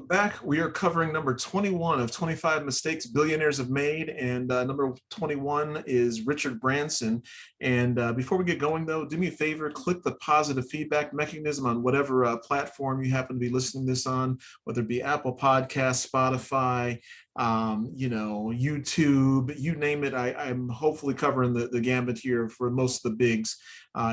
Back, we are covering number 21 of 25 mistakes billionaires have made, and number 21 is Richard Branson. And before we get going, though, do me a favor, click the positive feedback mechanism on whatever platform you happen to be listening to this on, whether it be Apple Podcasts, Spotify, YouTube, you name it. I'm hopefully covering the gambit here for most of the bigs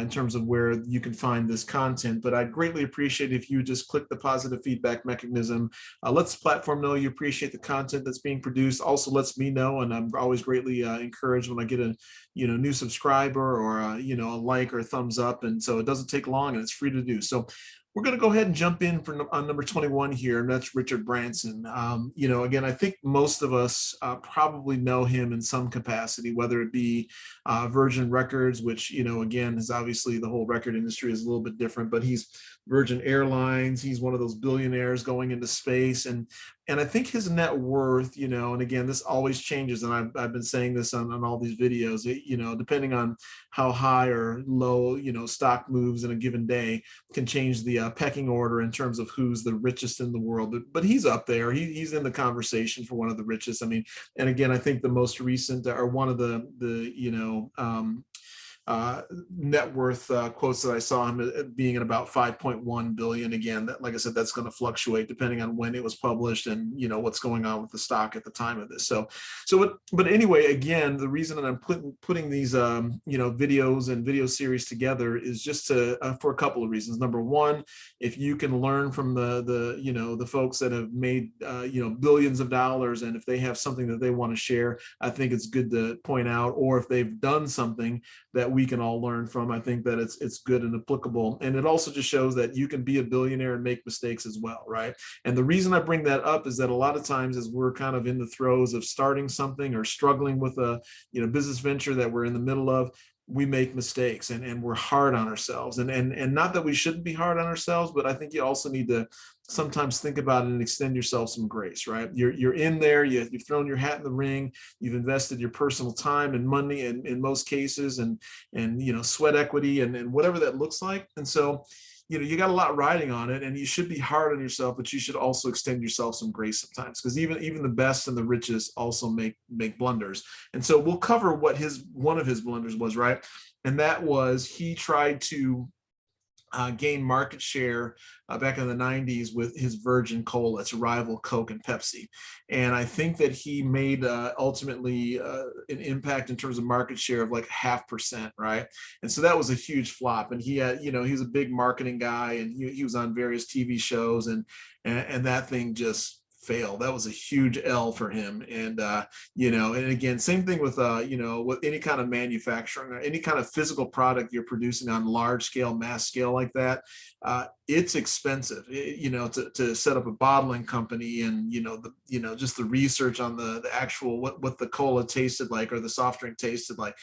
in terms of where you can find this content. But I'd greatly appreciate if you just click the positive feedback mechanism. Lets the platform know you appreciate the content that's being produced. Also lets me know, and I'm always greatly encouraged when I get a new subscriber or a like or a thumbs up. And so it doesn't take long and it's free to do. So we're going to go ahead and jump in on number 21 here, and that's Richard Branson. Again, I think most of us probably know him in some capacity, whether it be Virgin Records, which, again, is obviously the whole record industry is a little bit different, but he's Virgin Airlines. He's one of those billionaires going into space. And I think his net worth, and again, this always changes. And I've been saying this on all these videos, depending on how high or low, stock moves in a given day can change the pecking order in terms of who's the richest in the world. But he's up there. He's in the conversation for one of the richest. I mean, and again, I think the most recent or one of the net worth quotes that I saw him being at about 5.1 billion. Again, that, like I said, that's going to fluctuate depending on when it was published and what's going on with the stock at the time of this. But anyway, again, the reason that I'm putting these videos and video series together is just for a couple of reasons. Number one, if you can learn from the folks that have made billions of dollars, and if they have something that they want to share, I think it's good to point out. Or if they've done something that we can all learn from, I think that it's good and applicable. And it also just shows that you can be a billionaire and make mistakes as well, right? And the reason I bring that up is that a lot of times as we're kind of in the throes of starting something or struggling with a business venture that we're in the middle of, we make mistakes and we're hard on ourselves. And not that we shouldn't be hard on ourselves, but I think you also need to sometimes think about it and extend yourself some grace, right? You're in there, you've thrown your hat in the ring, you've invested your personal time and money in most cases, and sweat equity and whatever that looks like. And so you got a lot riding on it, and you should be hard on yourself, but you should also extend yourself some grace sometimes, because even the best and the richest also make blunders. And so we'll cover what one of his blunders was, right? And that was he tried to gain market share back in the 90s with his Virgin Cola, its rival Coke and Pepsi. And I think that he made ultimately an impact in terms of market share of like 0.5%, right? And so that was a huge flop. And he had, he's a big marketing guy, and he was on various TV shows, and that thing just failed. That was a huge L for him. And and again, same thing with with any kind of manufacturing or any kind of physical product you're producing on large scale, mass scale like that. It's expensive, to set up a bottling company, and just the research on the actual what the cola tasted like or the soft drink tasted like,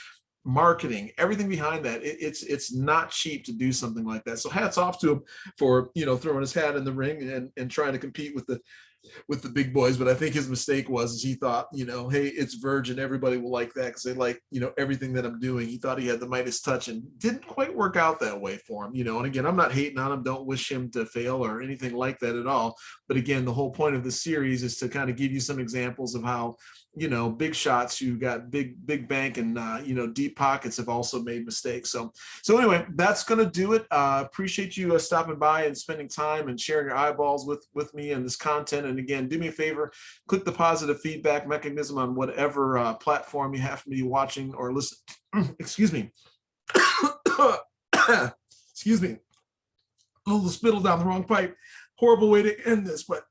marketing, everything behind that. It's not cheap to do something like that. So hats off to him for throwing his hat in the ring and trying to compete with the big boys. But I think his mistake was he thought, hey, it's Virgin, everybody will like that because they like everything that I'm doing. He thought he had the Midas touch, and didn't quite work out that way for him. And again, I'm not hating on him, don't wish him to fail or anything like that at all. But again, the whole point of the series is to kind of give you some examples of how big shots who got big bank and deep pockets have also made mistakes. So anyway, that's going to do it. Appreciate you stopping by and spending time and sharing your eyeballs with me and this content. And again, do me a favor, click the positive feedback mechanism on whatever platform you have to be watching or listen. Excuse me. Excuse me. A little spittle down the wrong pipe. Horrible way to end this, but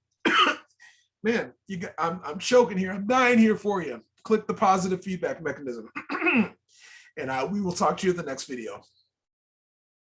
man, I'm choking here. I'm dying here for you. Click the positive feedback mechanism. And we will talk to you in the next video.